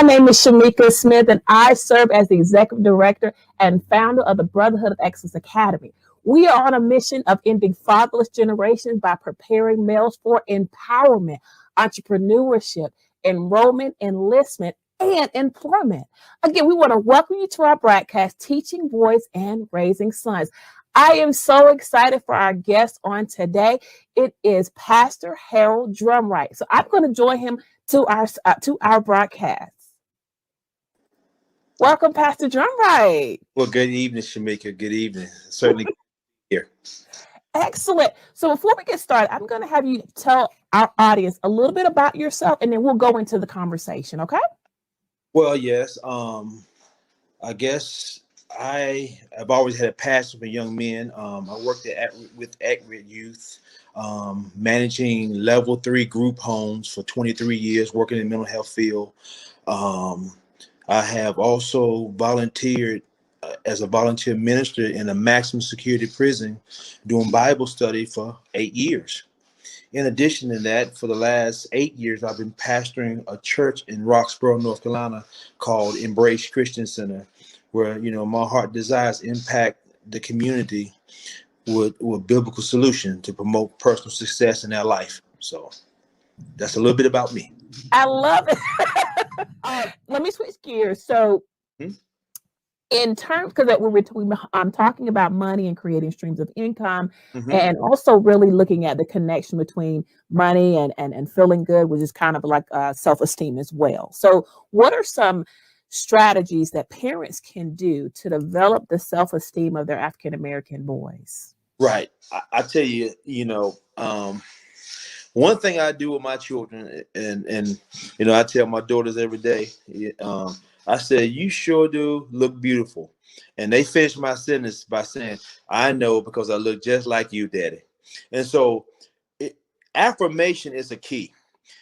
name is Shamika Smith, and I serve as the executive director and founder of the Brotherhood of Excellence Academy. We are on a mission of ending fatherless generations by preparing males for empowerment, entrepreneurship, enrollment, enlistment, and employment. Again, we want to welcome you to our broadcast, Teaching Boys and Raising Sons. I am so excited for our guest on today. It is Pastor Harold Drumright. So I'm going to join him to our broadcast. Welcome, Pastor Drumright. Well, good evening, Shamika. Good evening. Certainly here. Excellent. So before we get started, I'm going to have you tell our audience a little bit about yourself, and then we'll go into the conversation. Okay? Well, yes. I guess I have always had a passion for young men. I worked with at-risk youth, managing level 3 group homes for 23 years, working in the mental health field. I have also volunteered as a volunteer minister in a maximum security prison doing Bible study for 8 years. In addition to that, for the last 8 years, I've been pastoring a church in Roxborough, North Carolina called Embrace Christian Center, where, my heart desires impact the community with biblical solution to promote personal success in their life. So that's a little bit about me. I love it. Let me switch gears. So, in terms, because I'm talking about money and creating streams of income, and also really looking at the connection between money and feeling good, which is kind of like self-esteem as well. So, what are some strategies that parents can do to develop the self-esteem of their African American boys? Right. I tell you, one thing I do with my children, and I tell my daughters every day, I said, you sure do look beautiful. And they finish my sentence by saying, I know because I look just like you, Daddy. And so affirmation is a key.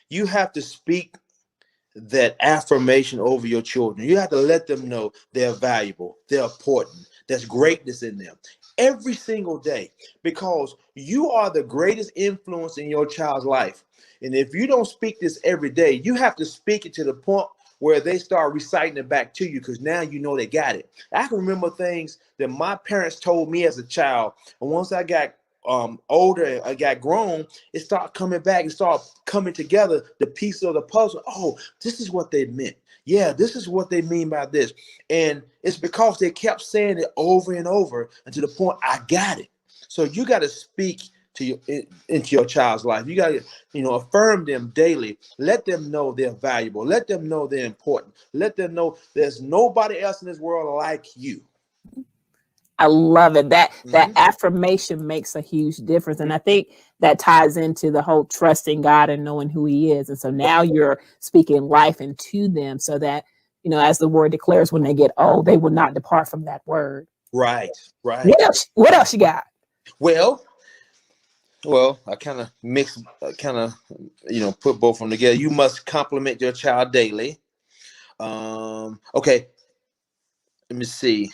You have to speak that affirmation over your children. You have to let them know they're valuable, they're important, there's greatness in them every single day, because you are the greatest influence in your child's life. And if you don't speak this every day, you have to speak it to the point where they start reciting it back to you, because now you know they got it. I can remember things that my parents told me as a child, and once I got older, I got grown, it started coming back, it started coming together, the piece of the puzzle. Oh, this is what they meant. Yeah, this is what they mean by this. And it's because they kept saying it over and over, and to the point I got it. So you got to speak into your child's life. You got to, affirm them daily. Let them know they're valuable. Let them know they're important. Let them know there's nobody else in this world like you. I love it. That affirmation makes a huge difference. And I think that ties into the whole trusting God and knowing who he is. And so now you're speaking life into them so that, as the word declares, when they get old, they will not depart from that word. Right. What else you got? Well, I kind of put both of them together. You must compliment your child daily. Okay. Let me see.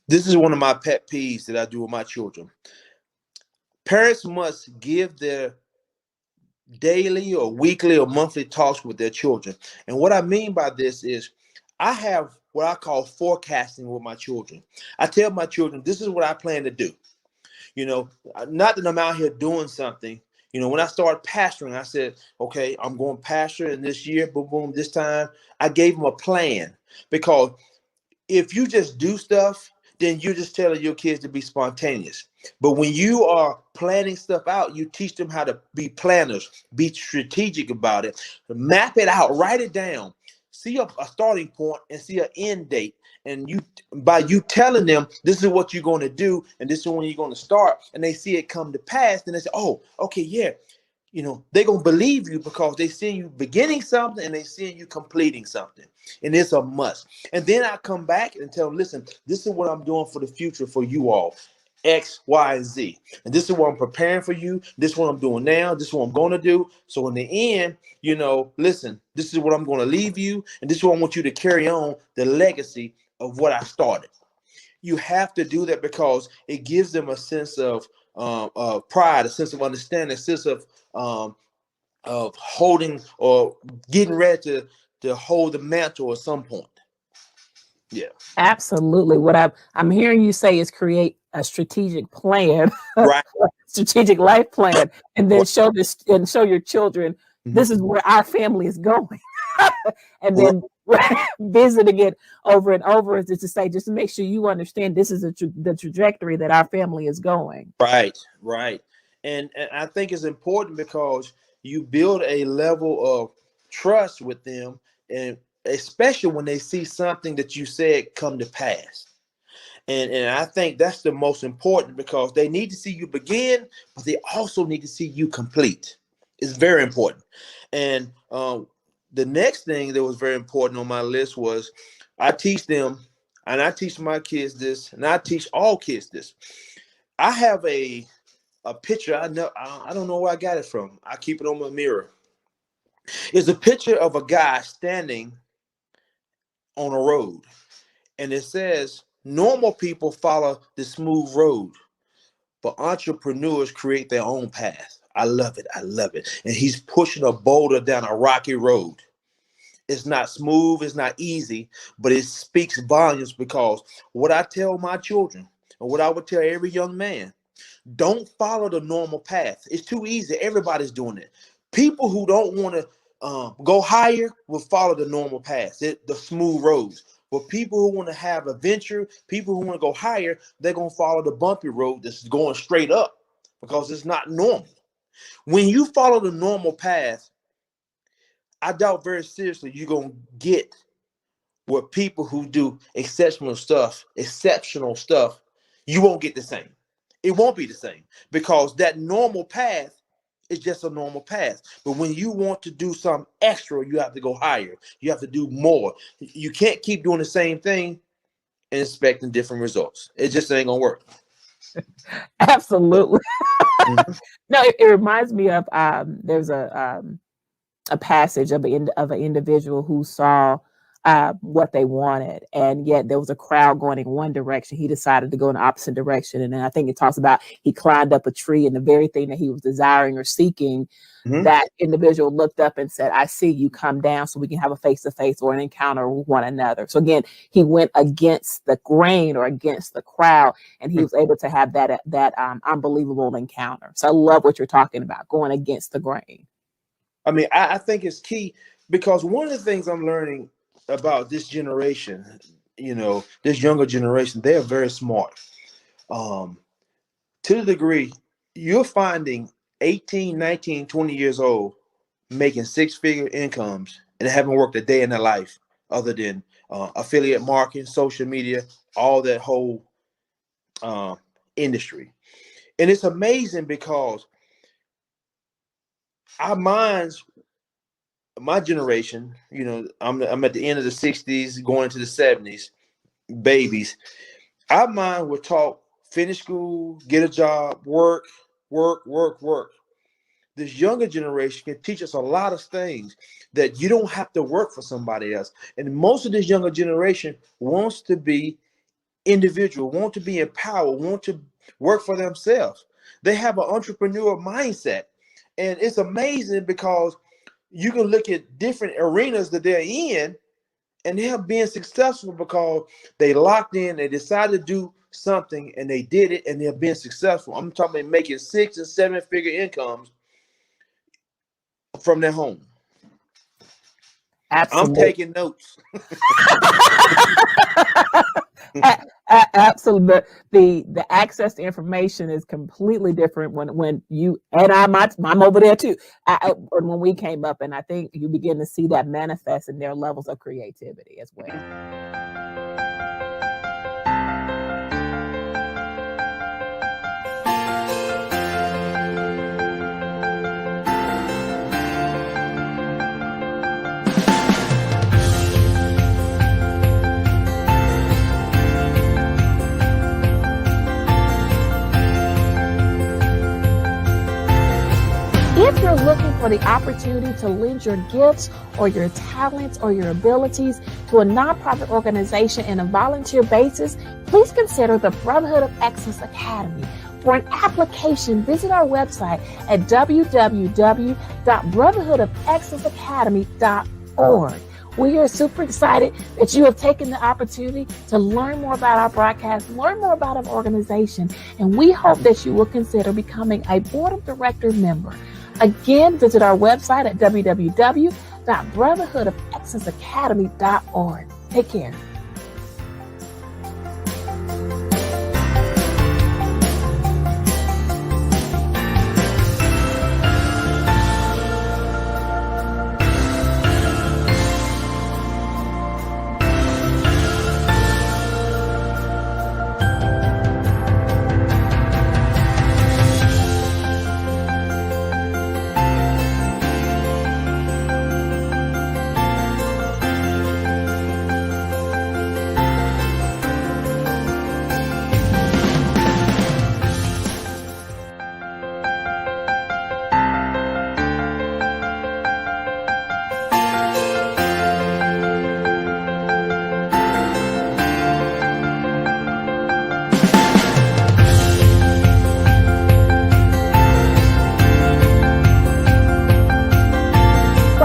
This is one of my pet peeves that I do with my children. Parents must give their daily or weekly or monthly talks with their children. And what I mean by this is I have what I call forecasting with my children. I tell my children, this is what I plan to do. Not that I'm out here doing something. When I started pastoring, I said, okay, I'm going pastor, and this year, boom, boom, this time, I gave them a plan. Because if you just do stuff, then you're just telling your kids to be spontaneous. But when you are planning stuff out, you teach them how to be planners, be strategic about it, map it out, write it down, see a starting point and see an end date. And by you telling them this is what you're going to do and this is when you're going to start, and they see it come to pass, then they say, oh, okay, yeah. They're going to believe you because they see you beginning something and they see you completing something. And it's a must. And then I come back and tell them, listen, this is what I'm doing for the future for you all. X, Y, and Z. And this is what I'm preparing for you. This is what I'm doing now. This is what I'm going to do. So in the end, listen, this is what I'm going to leave you. And this is what I want you to carry on, the legacy of what I started. You have to do that because it gives them a sense of pride, a sense of understanding, a sense of of holding or getting ready to hold the mantle at some point. Yeah. Absolutely. What I'm hearing you say is create a strategic plan, Right. strategic life plan, and then Right. show your children Mhm. this is where our family is going. And Right. then visiting it over and over is just to say, just to make sure you understand this is the trajectory that our family is going. Right. Right. And I think it's important because you build a level of trust with them, and especially when they see something that you said come to pass. And I think that's the most important because they need to see you begin, but they also need to see you complete. It's very important. And the next thing that was very important on my list was I teach them, and I teach my kids this, and I teach all kids this. I have a picture. I don't know where I got it from. I keep it on my mirror. It's a picture of a guy standing on a road, and it says, "Normal people follow the smooth road, but entrepreneurs create their own path." I love it. I love it. And he's pushing a boulder down a rocky road. It's not smooth, it's not easy, but it speaks volumes because what I tell my children, and what I would tell every young man, don't follow the normal path. It's too easy. Everybody's doing it. People who don't want to go higher will follow the normal path, the smooth roads. But people who want to have adventure, people who want to go higher, they're going to follow the bumpy road that's going straight up because it's not normal. When you follow the normal path, I doubt very seriously you're going to get what people who do exceptional stuff, you won't get the same. It won't be the same because that normal path is just a normal path. But when you want to do something extra, you have to go higher. You have to do more. You can't keep doing the same thing and expecting different results. It just ain't gonna work. Absolutely. Mhm. No, it reminds me of there's a passage of an individual who saw what they wanted, and yet there was a crowd going in one direction. He decided to go in the opposite direction, and then I think it talks about he climbed up a tree, and the very thing that he was desiring or seeking, Mhm. that individual looked up and said, "I see you. Come down so we can have a face to face or an encounter with one another." So again, he went against the grain or against the crowd, and he was able to have that unbelievable encounter. So I love what you're talking about, going against the grain. I mean, I think it's key because one of the things I'm learning about this generation, this younger generation, they're very smart. Um, to the degree you're finding 18, 19, 20 years old making six-figure incomes and haven't worked a day in their life other than affiliate marketing, social media, all that whole uh, industry. And it's amazing because our minds, my generation, I'm at the end of the 60s, going into the 70s, babies. Our mind were taught finish school, get a job, work, work, work, work. This younger generation can teach us a lot of things that you don't have to work for somebody else. And most of this younger generation wants to be individual, want to be empowered, want to work for themselves. They have an entrepreneur mindset. And it's amazing because you can look at different arenas that they're in and they're being successful because they locked in, they decided to do something and they did it and they're being successful. I'm talking about making 6 and 7 figure incomes from their home. I'm Absolutely. taking notes. Absolutely. The access to information is completely different when you and I'm over there too. When we came up, and I think you begin to see that manifest in their levels of creativity as well. If you're looking for the opportunity to lend your gifts or your talents or your abilities to a nonprofit organization on a volunteer basis, please consider the Brotherhood of Excellence Academy. For an application, visit our website at www.brotherhoodofexcellenceacademy.org. We are super excited that you have taken the opportunity to learn more about our broadcast, learn more about our organization, and we hope that you will consider becoming a board of director member. Again, visit our website at www.brotherhoodofexcellenceacademy.org. Take care.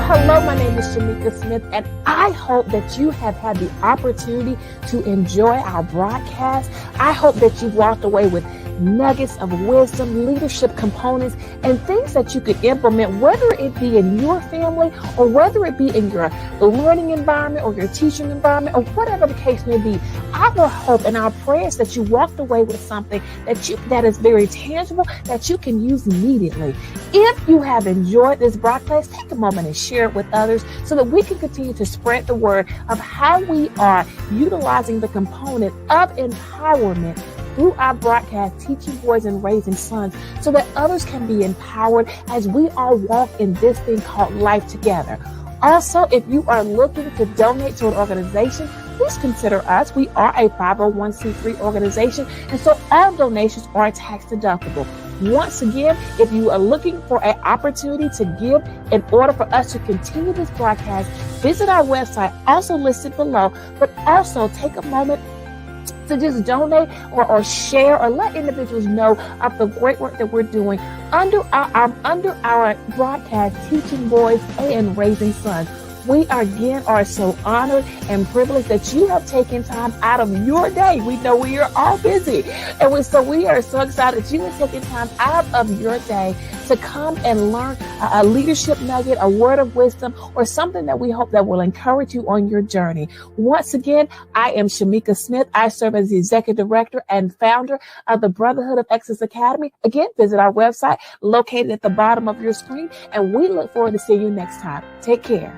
Hello, my name is Shamika Smith, and I hope that you have had the opportunity to enjoy our broadcast. I hope that you walked away with nuggets of wisdom, leadership components, and things that you could implement, whether it be in your family or whether it be in your learning environment or your teaching environment or whatever the case may be. Our hope and our prayer is that you walked away with something that is very tangible that you can use immediately. If you have enjoyed this broadcast, take a moment and share it with others so that we can continue to spread the word of how we are utilizing the component of empowerment through our broadcast, teaching boys and raising sons, so that others can be empowered as we all walk in this thing called life together. Also, if you are looking to donate to an organization, please consider us. We are a 501c3 organization, and so all donations are tax deductible. Once again, if you are looking for an opportunity to give in order for us to continue this broadcast, visit our website, also listed below, but also take a moment to just donate or share or let individuals know of the great work that we're doing under our broadcast, teaching boys and raising sons. We again are so honored and privileged that you have taken time out of your day. We know we are all busy, and we are so excited that you have taken time out of your day to come and learn a leadership nugget, a word of wisdom, or something that we hope that will encourage you on your journey. Once again, I am Shamika Smith. I serve as the executive director and founder of the Brotherhood of Excellence Academy. Again, visit our website located at the bottom of your screen, and we look forward to seeing you next time. Take care.